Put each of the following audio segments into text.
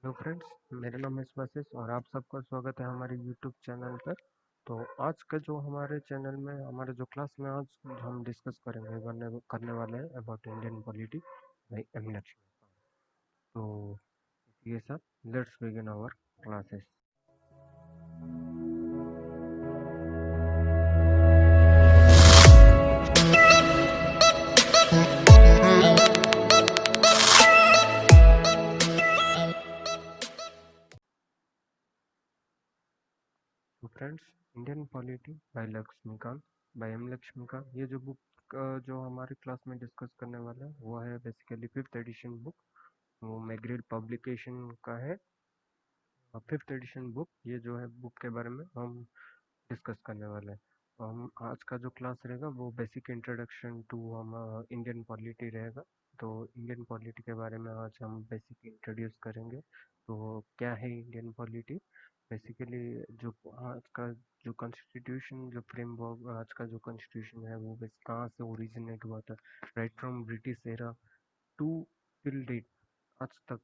Hello friends, मेरा नाम है वशिष और आप सबका स्वागत है हमारे यूट्यूब चैनल पर। तो आज का जो हमारे चैनल में हमारे जो क्लास में आज हम डिस्कस करेंगे करने वाले हैं about Indian polity by M Laxmikanth. तो ये सब लेट्स बिगिन आवर क्लासेस। तो friends, Indian polity by M Laxmikanth, ये जो बुक जो हमारे क्लास में डिस्कस करने वाला है वो है बेसिकली फिफ्थ एडिशन बुक। वो मैग्रिल पब्लिकेशन का है, फिफ्थ एडिशन बुक। ये जो है बुक के बारे में हम डिस्कस करने वाले हैं। हम आज का जो क्लास रहेगा वो बेसिक इंट्रोडक्शन टू हम इंडियन पॉलिटी रहेगा। तो इंडियन पॉलिटी के बारे में आज हम बेसिक इंट्रोड्यूस करेंगे। तो क्या है इंडियन पॉलिटी? बेसिकली जो आज का जो कॉन्स्टिट्यूशन, जो फ्रेमवर्क, आज का जो कॉन्स्टिट्यूशन है वो बेस कहाँ से ओरिजिनेट हुआ था, right from British era to till date आज तक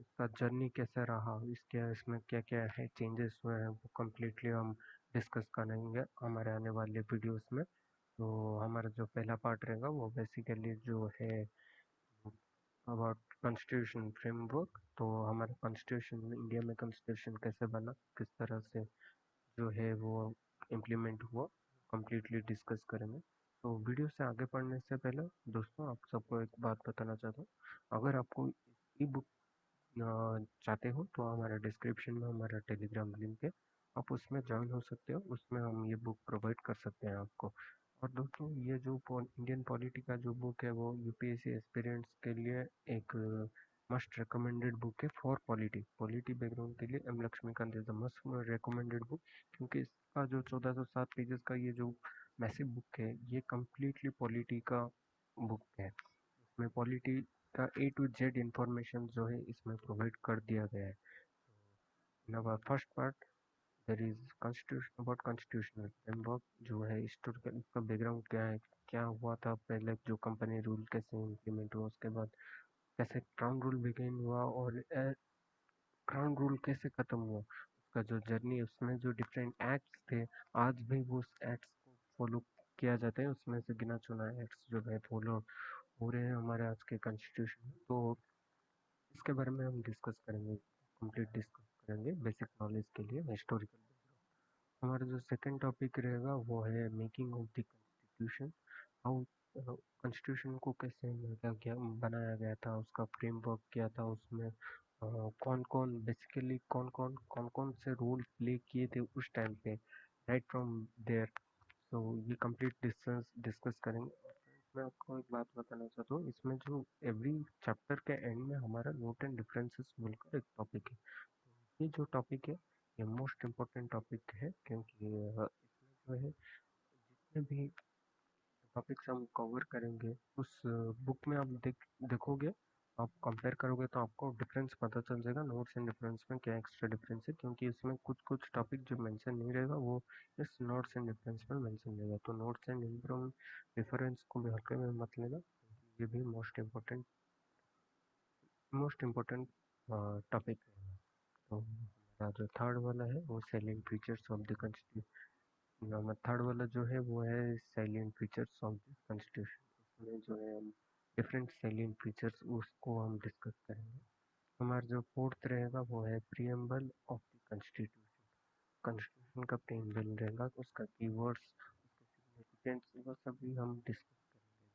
इसका जर्नी कैसा रहा, इसके इसमें क्या क्या है चेंजेस हुए हैं, वो कम्प्लीटली हम डिस्कस करेंगे हमारे आने वाले वीडियोस में। तो हमारा जो पहला पार्ट रहेगा वो बेसिकली जो है अबाउट कॉन्स्टिट्यूशन फ्रेमवर्क। तो हमारा कॉन्स्टिट्यूशन, इंडिया में कॉन्स्टिट्यूशन कैसे बना, किस तरह से जो है वो इम्प्लीमेंट हुआ, कम्प्लीटली डिस्कस करेंगे। तो वीडियो से आगे बढ़ने से पहले दोस्तों आप सबको एक बात बताना चाहता हूँ। अगर आपको ई बुक चाहते हो तो हमारा डिस्क्रिप्शन में हमारा टेलीग्राम लिंक है, आप उसमें ज्वाइन हो सकते हो। उसमें हम ये बुक प्रोवाइड कर सकते हैं आपको। और दोस्तों, ये जो इंडियन पॉलिटी का जो बुक है वो यूपीएससी एस्पिरेंट्स के लिए एक मस्ट रिकमेंडेड बुक है फॉर पॉलिटी पॉलिटी बैकग्राउंड के लिए। M Laxmikanth is the must recommended book, क्योंकि इसका जो 1407 पेजेस का ये जो मैसिव बुक है ये कम्प्लीटली पॉलिटी का बुक है। इसमें पॉलिटी का ए टू जेड इंफॉर्मेशन जो है इसमें प्रोवाइड कर दिया गया है। In our first part there is constitution, about constitutional framework जो है हिस्टोरिकल, इसका बैकग्राउंड क्या है, क्या हुआ था पहले, जो कंपनी रूल कैसे इम्प्लीमेंट हुआ, उसके बाद कैसे क्राउन रूल बिगिन हुआ और क्राउन रूल कैसे खत्म हुआ, उसका जो जर्नी, उसमें जो डिफरेंट एक्ट्स थे आज भी वो उस एक्ट्स को फॉलो किया जाता है। उसमें से गिना चुना एक्ट्स जो है फॉलो हो रहे हैं हमारे आज के कॉन्स्टिट्यूशन में। तो इसके बारे में हम डिस्कस करेंगे, कंप्लीट डिस्कस करेंगे बेसिक नॉलेज के लिए हिस्टोरिकल। हमारा जो सेकंड टॉपिक रहेगा वो है making of the constitution. How constitution को कैसे मतलब क्या बनाया गया था, उसका फ्रेमवर्क क्या था, उसमें कौन कौन बेसिकली कौन कौन से रोल प्ले किए थे उस टाइम पे, राइट फ्रॉम देयर। तो ये कंप्लीट डिस्कस डिस्कस करेंगे। मैं आपको एक बात बताना चाहता हूँ, इसमें जो एवरी चैप्टर के एंड में हमारा नोट एंड डिफरेंसेस मिलकर एक टॉपिक है। ये जो टॉपिक है ये मोस्ट इम्पोर्टेंट टॉपिक है, क्योंकि इसमें जो है जितने भी टॉपिक्स हम कवर करेंगे उस बुक में आप देखोगे, आप कंपेयर करोगे तो आपको डिफरेंस पता चल जाएगा, नोट्स एंड डिफरेंस में क्या एक्स्ट्रा डिफरेंस है। क्योंकि इसमें कुछ कुछ टॉपिक जो मेंशन नहीं रहेगा वो इस नोट्स एंड डिफरेंस में मेंशन रहेगा। तो नोट्स एंड डिफरेंस को भी हल्के में मत लेना, ये भी मोस्ट इम्पोर्टेंट टॉपिक है। तो हमारा जो थर्ड वाला है वो salient features of the constitution. Third वाला जो है वो है salient features of the constitution. उसमें जो है हम डिफरेंट सैलिएंट फीचर्स उसको हम डिस्कस करेंगे। हमारा जो फोर्थ रहेगा वो है preamble of the constitution. Constitution का प्रीएम्बल रहेगा, उसका कीवर्ड्स, उसके सिग्निफिकेंस, वो सभी हम डिस्कस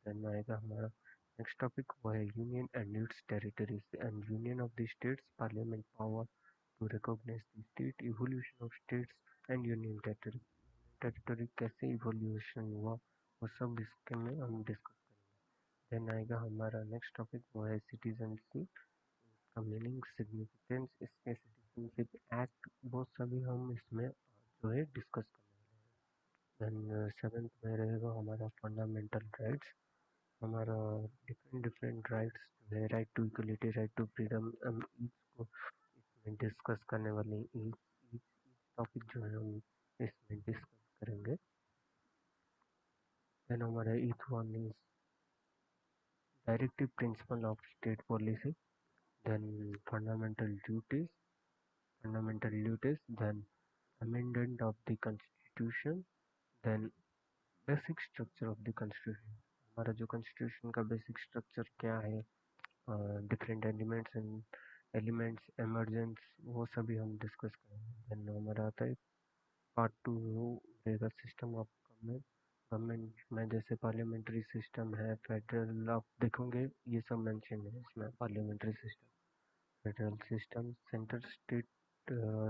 करेंगे। देन आएगा हमारा नेक्स्ट टॉपिक, वो है union and its territories and union of the states, parliament power to recognize the state, evolution of states and union territory. Territory कैसे इवोल्यूशन हुआ वो सब इसके में हम डिस्कस करेंगे। देन आएगा हमारा नेक्स्ट टॉपिक, वो है सिटीजनशिप, इसका मीनिंग, सिग्निफिकेंस, इसके सिटीजनशिप एक्ट, वो सभी हम इसमें जो है डिस्कस करेंगे। देन सेवेंथ में रहेगा हमारा फंडामेंटल राइट्स। हमारा डिफरेंट डिफरेंट राइट्स जो है, right to equality, right to freedom, हम इसको इसमें डिस्कस करने वाले हैं। इस टॉपिक जो है हम इसमें डिस्कस करेंगे। देन हमारा eighth one is directive principle of state policy. then fundamental duties, then amendment of the constitution, then basic structure of the constitution. हमारा जो कॉन्स्टिट्यूशन का बेसिक स्ट्रक्चर क्या है, डिफरेंट एलिमेंट्स एमरजेंस, वो सभी हम डिस्कस करेंगे। देन हमारा आता है पार्ट टू, रहेगा सिस्टम ऑफ गवर्नमेंट। गवर्नमेंट में जैसे पार्लियामेंट्री सिस्टम है, फेडरल, आप देखोगे ये सब मेंशन है इसमें। Parliamentary system, federal system, centre state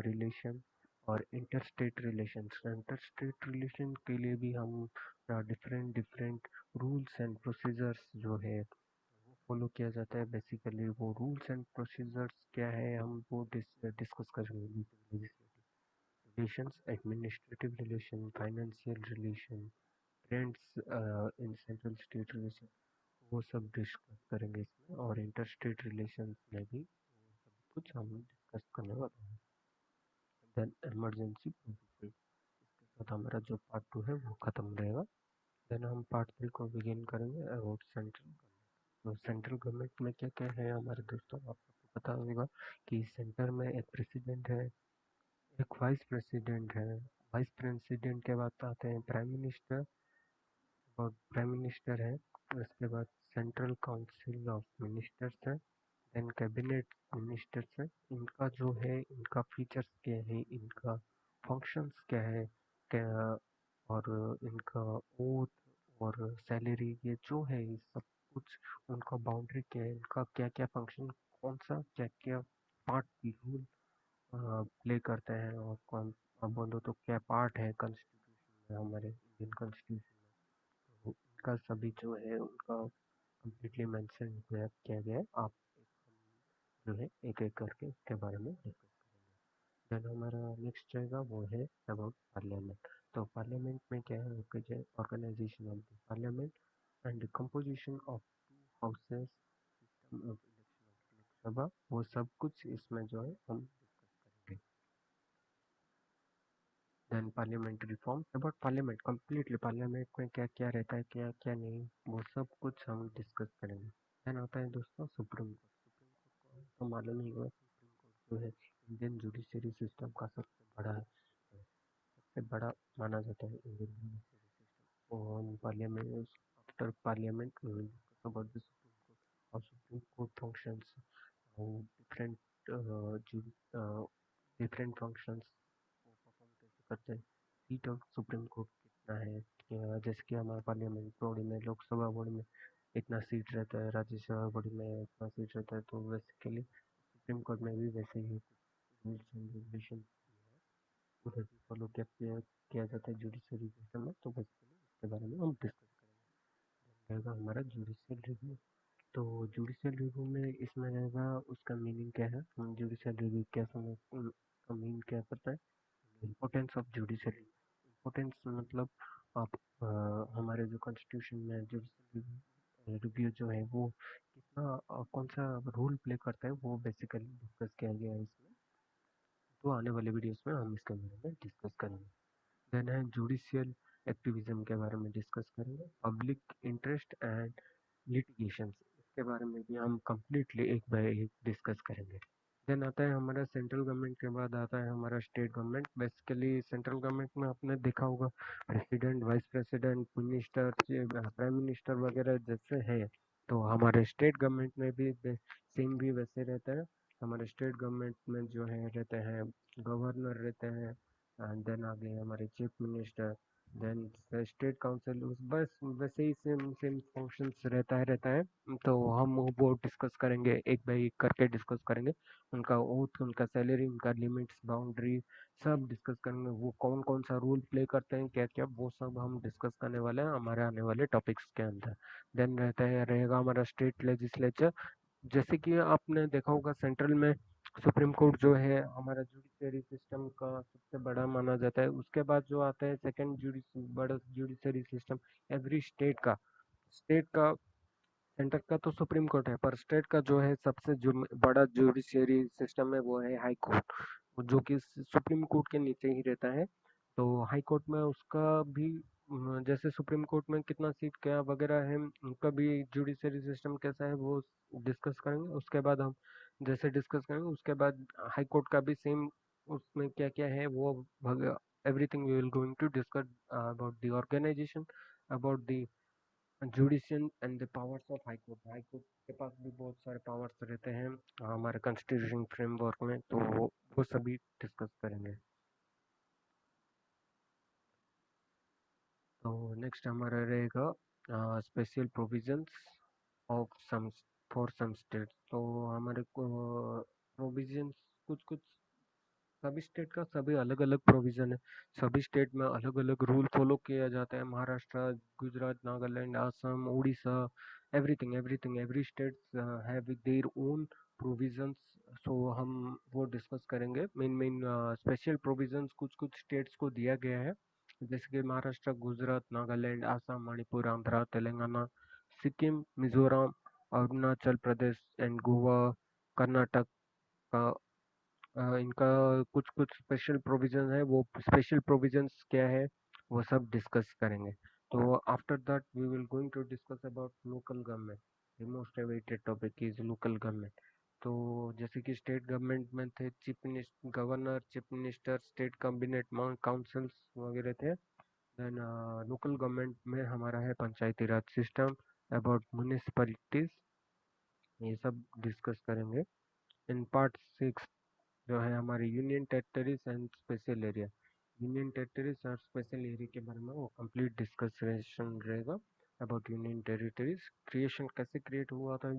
relation और inter state relations. Inter state relation के लिए भी हम different different rules and procedures जो है वो फॉलो किया जाता है। बेसिकली वो रूल्स एंड प्रोसीजर्स क्या है हम वो डिस्कस करेंगे। Relations, administrative relation, financial relation, friends in central state relation, वो सब डिस्कस करेंगे इसमें। और इंटर स्टेट रिलेशन में भी कुछ हम डिस्कस करने वाले हैं। देन इमरजेंसी प्रोविजन, इसके साथ हमारा जो पार्ट टू है वो खत्म रहेगा। देन हम पार्ट थ्री को बिगिन करेंगे अबाउट सेंट्रल। तो सेंट्रल गवर्नमेंट में क्या क्या है हमारे दोस्तों, आपको पता होगा कि सेंटर में एक प्रेसिडेंट है, एक वाइस प्रेसिडेंट है। वाइस प्रेसिडेंट के बाद आते हैं प्राइम मिनिस्टर, और प्राइम मिनिस्टर है। उसके बाद सेंट्रल काउंसिल ऑफ मिनिस्टर्स है, देन कैबिनेट मिनिस्टर्स है। इनका जो है इनका फीचर्स क्या है, इनका फंक्शंस क्या है, क्या, और इनका ओथ और सैलरी, ये जो है ये सब कुछ, उनका बाउंड्री क्या है, इनका क्या क्या फंक्शन, कौन सा क्या क्या पार्ट रोल प्ले करते हैं, और कौन, आप बोलो तो क्या पार्ट है कॉन्स्टिट्यूशन में, हमारे इंडियन कॉन्स्टिट्यूशन में। तो इनका सभी जो है उनका कम्प्लीटली मेंशन किया गया है। आप जो है एक एक करके इसके बारे में डिस्कस करेंगे। देन हमारा नेक्स्ट रहेगा वो है अबाउट पार्लियामेंट। तो पार्लियामेंट में क्या है, organization of the parliament and composition of two houses, system of election of Lok Sabha, वो सब कुछ इसमें जो है हम डिस्कस करेंगे। Then parliament reform, about parliament completely, parliament में क्या क्या रहता है, क्या क्या नहीं, वो सब कुछ हम डिस्कस करेंगे। देन आता है दोस्तों सुप्रीम कोर्ट। सुप्रीम कोर्ट को तो मालूम ही होगा, सुप्रीम कोर्ट जो है इंडियन जुडिशरी सिस्टम का सबसे बड़ा है, सबसे बड़ा माना जाता है इंडियन जुडिशरी सिस्टम। और parliament, after parliament about the Supreme Court और Supreme Court functions, different different functions वो परफॉर्म कैसे करते हैं। सीट ऑफ सुप्रीम कोर्ट कितना है, जैसे कि हमारे पार्लियामेंट बॉडी में, लोकसभा बॉडी में इतना सीट रहता है, राज्यसभा बॉडी में इतना सीट रहता है। तो बेसिकली सुप्रीम कोर्ट में भी वैसे ही रूल्स एंड रेगुलेशन उधर भी फॉलो किया जाता है जुडिशरी सिस्टम में। तो बेसिकली इसके बारे में हम डिस्कस करेंगे। रहेगा हमारा जुडिशियल रिव्यू। तो जुडिशियल रिव्यू में इसमें रहेगा उसका मीनिंग क्या है, हम जुडिशियल रिव्यू क्या समझ, उसका मीन क्या करता है, इम्पोर्टेंस ऑफ जुडिशरी। इम्पोर्टेंस मतलब आप हमारे जो कॉन्स्टिट्यूशन में जुडिशरी रिव्यू जो है वो कितना कौन सा रोल प्ले करता है, वो बेसिकली डिस्कस किया गया है इसमें। तो आने वाले वीडियोस में हम इसके बारे में डिस्कस करेंगे। देन है जुडिशियल एक्टिविज्म के बारे में डिस्कस करेंगे। पब्लिक इंटरेस्ट एंड लिटिगेशंस, इसके बारे में भी हम कम्प्लीटली एक बाय एक डिस्कस करेंगे। देन आता है हमारा सेंट्रल गवर्नमेंट के बाद आता है हमारा state government. Basically central government में आपने देखा होगा president, vice president, minister, prime minister वगैरह जैसे है। तो हमारे स्टेट गवर्नमेंट में भी सेम भी वैसे रहता है। हमारे स्टेट गवर्नमेंट में जो है रहते हैं गवर्नर रहते हैं, एंड देन आगे हमारे chief minister, then state council, बस वैसे ही सेम सेम फंक्शंस रहता है। तो हम वो डिस्कस करेंगे, एक बाई एक करके डिस्कस करेंगे। उनका ओथ, उनका सैलरी, उनका लिमिट्स, बाउंड्री, सब डिस्कस करेंगे। वो कौन कौन सा रोल प्ले करते हैं, क्या क्या, वो सब हम डिस्कस करने वाले हैं हमारे आने वाले टॉपिक्स के अंदर। देन रहेगा हमारा स्टेट लेजिस्लेचर। जैसे कि आपने देखा होगा सेंट्रल में सुप्रीम कोर्ट जो है हमारा जुडिशरी सिस्टम का सबसे बड़ा माना जाता है। उसके बाद जो आता है सेकंड बड़ा जुडिशरी सिस्टम एवरी स्टेट का सेंटर का तो सुप्रीम कोर्ट है, पर स्टेट का जो है सबसे बड़ा जुडिशियरी सिस्टम है वो है हाई कोर्ट, जो कि सुप्रीम कोर्ट के नीचे ही रहता है। तो हाई कोर्ट में उसका भी जैसे सुप्रीम कोर्ट में कितना सीट क्या वगैरह है, उनका भी जुडिशियरी सिस्टम कैसा है वो डिस्कस करेंगे। उसके बाद हम जैसे डिस्कस करेंगे, उसके बाद हाई कोर्ट का भी सेम, उसमें क्या क्या है वो everything we will going to discuss about the organization, about the judicial and the powers of high court. High court के पास भी बहुत सारे पावर्स रहते हैं हमारे कॉन्स्टिट्यूशन फ्रेमवर्क में, तो वो सभी डिस्कस करेंगे। तो नेक्स्ट हमारा रहेगा special provisions of some for some state. तो हमारे को प्रोविजंस कुछ कुछ, सभी स्टेट का सभी अलग अलग प्रोविजन है, सभी स्टेट में अलग अलग रूल फॉलो किया जाता है। Maharashtra, Gujarat, Nagaland, Assam, Orissa, everything everything every state have their own provisions. So हम वो डिस्कस करेंगे। मेन मेन स्पेशल प्रोविजंस कुछ कुछ स्टेट्स को दिया गया है, जैसे कि महाराष्ट्र, गुजरात, नागालैंड, असम, मणिपुर, आंध्र, तेलंगाना, सिक्किम, मिजोरम, अरुणाचल प्रदेश एंड गोवा, कर्नाटक का। इनका कुछ कुछ स्पेशल प्रोविजन है, वो स्पेशल प्रोविजंस क्या है वो सब डिस्कस करेंगे। तो after that we will going to discuss about local government. The most awaited topic is local government. तो जैसे कि स्टेट गवर्नमेंट में थे chief minister, governor, chief minister, state cabinet councils वगैरह थे। देन लोकल गवर्नमेंट में हमारा है Panchayati Raj system, about municipalities, ये सब डिस्कस करेंगे। इन पार्ट 6 जो है हमारे union territories and special area. Union territories और स्पेशल एरिया के बारे में वो कंप्लीट डिस्कशन रहेगा। अबाउट यूनियन टेरिटरीज, क्रिएशन कैसे क्रिएट हुआ था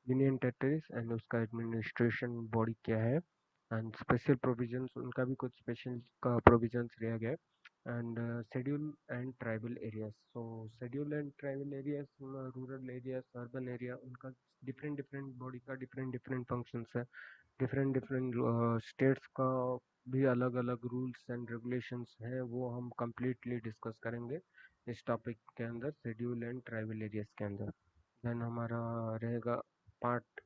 यूनियन टेरिटरीज, एंड उसका एडमिनिस्ट्रेशन बॉडी क्या है, एंड स्पेशल प्रोविजंस, उनका भी कुछ स्पेशल का प्रोविजंस रह गया। And schedule and tribal areas. So schedule and tribal areas, rural areas, urban area, उनका डिफरेंट डिफरेंट बॉडी का डिफरेंट डिफरेंट फंक्शंस है। डिफरेंट डिफरेंट स्टेट्स का भी अलग अलग रूल्स एंड रेगुलेशंस हैं, वो हम कंप्लीटली डिस्कस करेंगे इस टॉपिक के अंदर, शेड्यूल एंड ट्राइबल एरियाज के अंदर। देन हमारा रहेगा पार्ट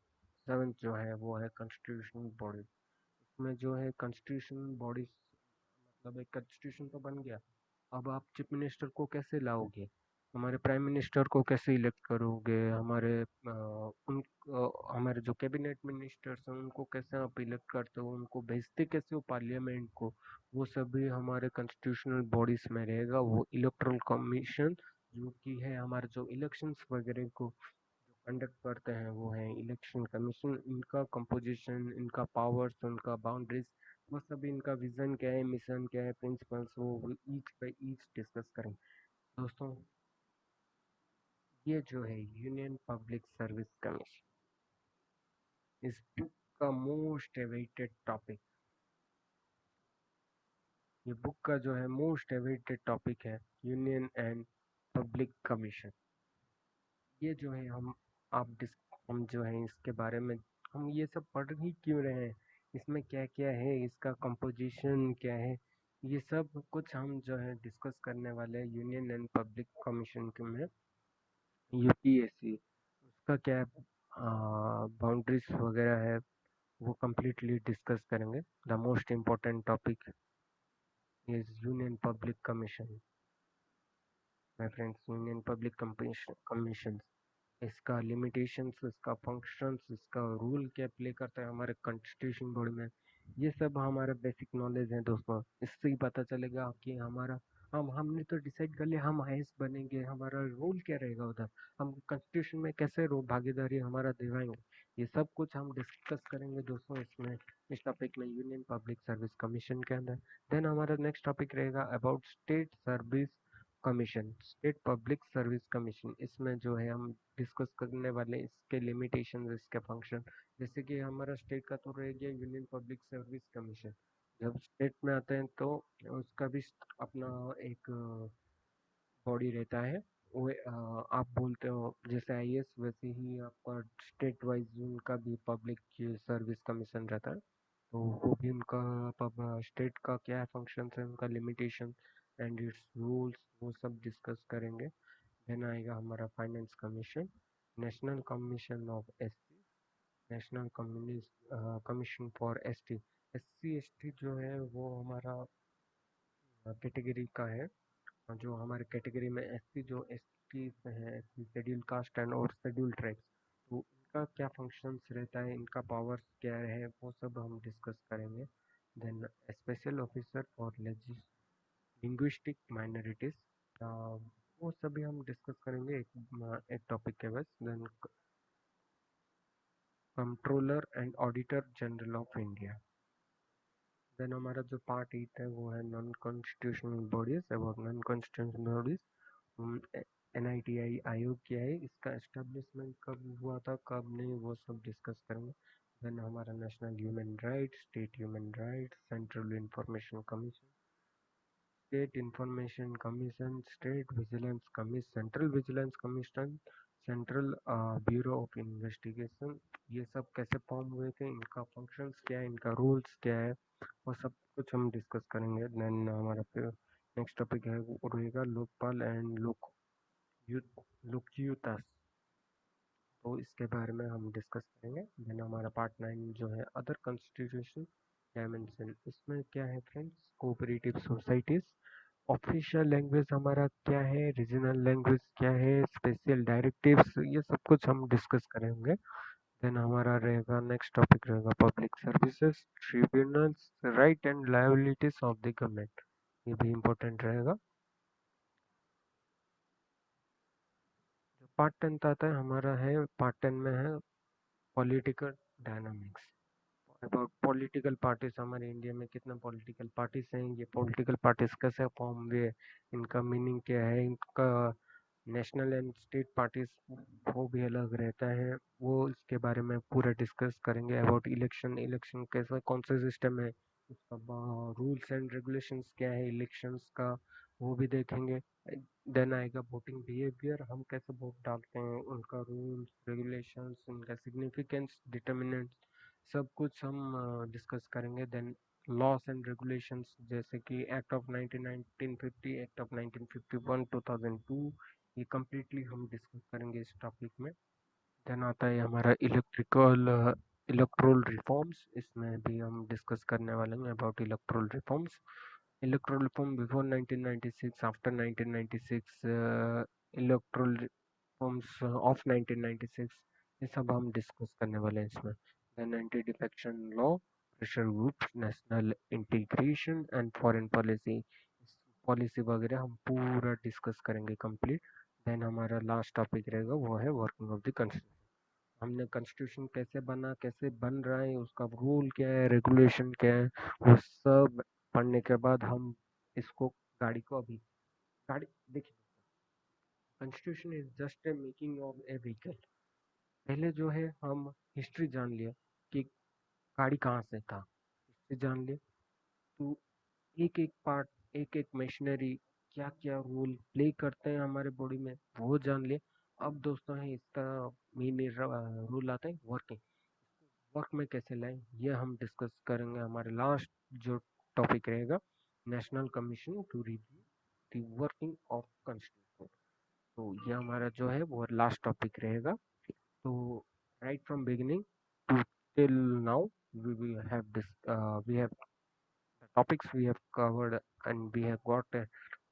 7 जो है वो है कॉन्स्टिट्यूशनल बॉडी। इसमें जो है कॉन्स्टिट्यूशनल बॉडी, मतलब एक कॉन्स्टिट्यूशन तो बन गया, अब आप चीफ मिनिस्टर को कैसे लाओगे, हमारे प्राइम मिनिस्टर को कैसे इलेक्ट करोगे, हमारे जो कैबिनेट मिनिस्टर्स हैं उनको कैसे आप इलेक्ट करते हो, उनको भेजते कैसे हो पार्लियामेंट को, वो सभी हमारे कॉन्स्टिट्यूशनल बॉडीज में रहेगा। वो इलेक्टोरल कमीशन जो कि है हमारे जो इलेक्शंस वगैरह को कंडक्ट करते हैं, वो है इलेक्शन कमीशन। इनका कंपोजिशन, इनका पावर्स, उनका बाउंड्रीज, वो सभी, इनका विजन क्या है, मिशन क्या है, प्रिंसिपल्स, वो ईच बाय ईच डिस्कस करेंगे। दोस्तों, ये जो है यूनियन पब्लिक सर्विस कमीशन, इस बुक का मोस्ट अवेटेड टॉपिक, ये बुक का जो है मोस्ट अवेटेड टॉपिक है यूनियन एंड पब्लिक कमीशन। ये जो है हम जो है इसके बारे में हम ये सब पढ़ ही क्यों रहे हैं, इसमें क्या क्या है, इसका कंपोजिशन क्या है, ये सब कुछ हम जो है डिस्कस करने वाले हैं यूनियन एंड पब्लिक कमीशन के में, यूपीएससी। उसका क्या बाउंड्रीज वगैरह है, वो कम्प्लीटली डिस्कस करेंगे। The most important topic is union public commission. My friends, union public commission, इसका लिमिटेशंस, इसका फंक्शंस, इसका रोल क्या प्ले करता है हमारे कॉन्स्टिट्यूशन बॉडी में, ये सब हमारा बेसिक नॉलेज है दोस्तों। इससे ही पता चलेगा कि हमारा, हमने तो डिसाइड कर लिया हम आईएएस बनेंगे, हमारा रोल क्या रहेगा उधर, हम कॉन्स्टिट्यूशन में कैसे रो भागीदारी हमारा दिखाएंगे, ये सब कुछ हम डिस्कस करेंगे दोस्तों इसमें, इस टॉपिक में, यूनियन पब्लिक सर्विस कमीशन के अंदर। देन हमारा नेक्स्ट टॉपिक रहेगा about state service commission, state public service commission. इसमें जो है हम डिस्कस करने वाले इसके लिमिटेशन, इसके फंक्शन। जैसे कि हमारा स्टेट का तो रह गया यूनियन पब्लिक सर्विस कमीशन। जब स्टेट में आते हैं तो उसका भी अपना एक बॉडी रहता है। वो आप बोलते हो जैसे आईएएस, वैसे ही आपका स्टेट वाइज उनका भी पब्लिक सर्विस कमीशन रहता है। तो वो भी उनका स्टेट का क्या फंक्शन है, उनका लिमिटेशन एंड इट्स रूल्स, वो सब डिस्कस करेंगे। देन आएगा हमारा finance commission, national commission of ST, national commission for ST. SC ST जो है वो हमारा कैटेगरी का है, जो हमारे कैटेगरी में एससी, जो एसटी हैं, एससी शेड्यूल कास्ट एंड और शेड्यूल ट्राइब्स, तो का क्या फंक्शंस रहता है, इनका पावर्स क्या है, वो सब हम डिस्कस करेंगे। Then special officer for linguistic minorities, वो सभी हम डिस्कस करेंगे एक टॉपिक के बस। Then controller and auditor general of India. Then हमारा जो पार्ट 8 है वो है non constitutional bodies. About non constitutional bodies, NITI Aayog क्या है, इसका एस्टेब्लिशमेंट कब हुआ था, कब नहीं, वो सब डिस्कस करेंगे। देन हमारा national human rights, state human rights, central information commission, state information commission, state vigilance commission, central vigilance commission, central bureau of investigation, ये सब कैसे फॉर्म हुए थे, इनका फंक्शंस क्या है, इनका रूल्स क्या है, वो सब कुछ हम डिस्कस करेंगे। देन हमारा फिर नेक्स्ट टॉपिक है वो रहेगा लोकपाल एंड लोकयुक्तास, तो इसके बारे में हम डिस्कस करेंगे। देन हमारा पार्ट 9 जो है अदर कॉन्स्टिट्यूशन डायमेंशन, इसमें क्या है friends, cooperative societies, official language हमारा क्या है, रीजनल लैंग्वेज क्या है, स्पेशल डायरेक्टिव्स, ये सब कुछ हम डिस्कस करेंगे। देन हमारा रहेगा नेक्स्ट टॉपिक रहेगा public services, tribunals, right and liabilities of the government, ये भी इम्पोर्टेंट रहेगा। जो पार्ट 10 आता है हमारा है, पार्ट 10 में है political dynamics, about political parties, हमारे इंडिया में कितने पॉलिटिकल पार्टीज हैं, ये पॉलिटिकल पार्टीज कैसे फॉर्म हुए, इनका मीनिंग क्या है, इनका नेशनल एंड स्टेट पार्टीज वो भी अलग रहता है, वो इसके बारे में पूरा डिस्कस करेंगे। अबाउट इलेक्शन, इलेक्शन कैसा कौन सा सिस्टम है, उसका रूल्स एंड रेगुलेशंस क्या है इलेक्शंस का, वो भी देखेंगे। देन आएगा वोटिंग बिहेवियर, हम कैसे वोट डालते हैं, उनका रूल्स रेगुलेशंस, उनका सिग्निफिकेंस, डिटर्मिनेंट्स, सब कुछ हम डिस्कस करेंगे। देन लॉस एंड रेगुलेशंस, जैसे कि एक्ट ऑफ 1950, एक्ट ऑफ 1951, 2002, ये कम्प्लीटली हम डिस्कस करेंगे इस टॉपिक में। देन आता है हमारा इलेक्ट्रोल रिफॉर्म्स, इसमें भी हम डिस्कस करने वाले हैं about electoral reforms, electoral reform before 1996, after 1996, electoral reforms of 1996, ये सब हम डिस्कस करने वाले हैं इसमें। Then anti defection law, pressure group, national integration and foreign policy, policy वगैरह हम पूरा डिस्कस करेंगे कंप्लीट। देन हमारा लास्ट टॉपिक रहेगा वो है वर्किंग ऑफ द कॉन्स्टिट्यूशन, हमने कॉन्स्टिट्यूशन कैसे बना, कैसे बन रहा है, उसका रूल क्या है, रेगुलेशन क्या है, वो सब पढ़ने के बाद हम इसको गाड़ी को अभी गाड़ी देखिए, constitution is just a making of A vehicle. पहले जो है हम हिस्ट्री जान लिया कि गाड़ी कहाँ से था, हिस्ट्री जान लिया, तो एक एक पार्ट, एक एक मशीनरी क्या क्या रोल प्ले करते हैं हमारे बॉडी में, वो जान लिया। अब दोस्तों है इसका मेन रूल आता है वर्किंग, वर्क में कैसे लाएं, ये हम डिस्कस करेंगे। हमारे लास्ट जो टॉपिक रहेगा national commission to review the working of constitution, तो ये हमारा जो है वो लास्ट टॉपिक रहेगा। तो right from beginning to till now we will have this we have the topics we have covered, and we have got a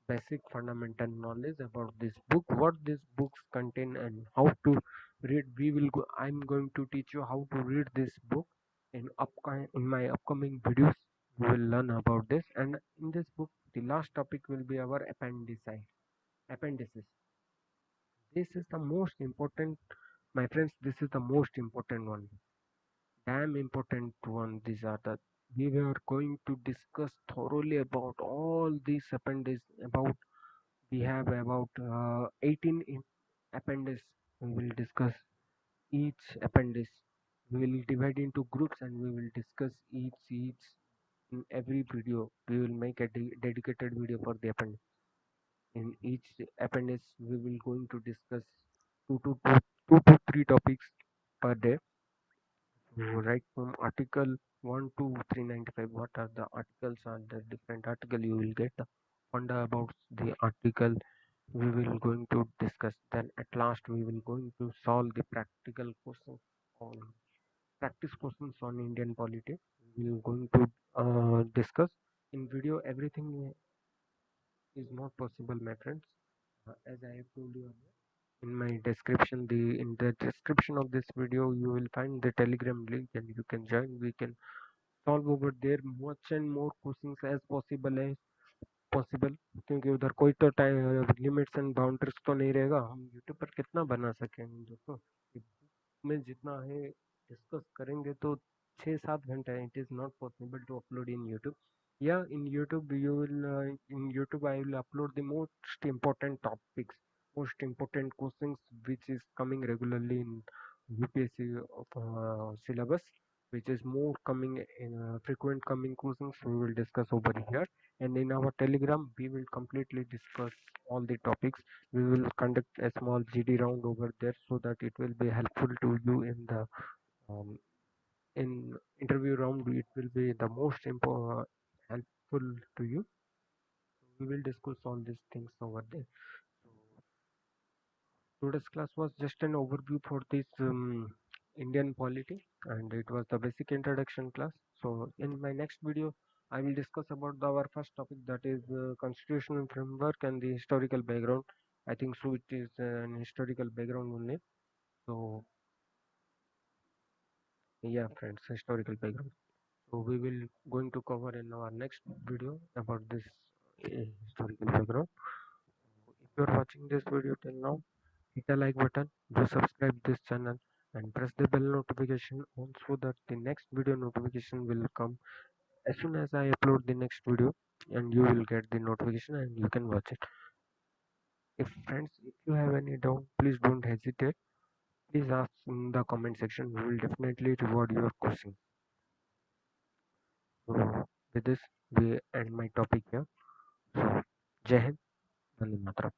basic fundamental knowledge about this book, what these books contain and how to read. I'm going to teach you how to read this book in my upcoming videos. We will learn about this, and in this book the last topic will be our appendices. This is the most important, my friends, this is the most important one, damn important one. These are the, we are going to discuss thoroughly about all these appendices. About we have about 18 appendix, we will discuss each appendix, we will divide into groups and we will discuss each in every video. We will make a dedicated video for the appendix. In each appendix we will going to discuss two to three topics per day. So right from article 1 to 395, what are the articles, are the different article, you will get the funda about the article, we will going to discuss. Then at last we will going to solve the practical questions on practice questions on Indian polity. We will going to discuss in video. Everything is not possible, my friends, as I have told you earlier. in my description. In the description of this video, you will find the Telegram link, and you can join. We can solve over there much and more questions as possible, क्योंकि उधर कोई तो time limits and boundaries तो नहीं रहेगा. हम YouTube पर कितना बना सकेंगे दोस्तों. में जितना है डिस्कस करेंगे तो 6-7 घंटे. It is not possible to upload in YouTube. Yeah, in YouTube you will in YouTube I will upload the most important topics, most important questions which is coming regularly in UPSC syllabus, which is more coming in frequent coming questions we will discuss over here. And in our Telegram we will completely discuss all the topics. We will conduct a small GD round over there so that it will be helpful to you in the um, in interview round. It will be the most helpful to you. We will discuss all these things over there. Today's class was just an overview for this Indian polity, and it was the basic introduction class. So in my next video, I will discuss about our first topic, that is constitutional framework and the historical background. I think so. It is an historical background only. So yeah, friends, historical background. So we will going to cover in our next video about this historical background. If you are watching this video till now, hit a like button, do subscribe this channel, and press the bell notification on so that the next video notification will come as soon as I upload the next video, and you will get the notification and you can watch it. If friends, if you have any doubt, please don't hesitate. Please ask in the comment section. We will definitely reward your question. So with this, we end my topic here. So Jai Hind, Vande Mataram.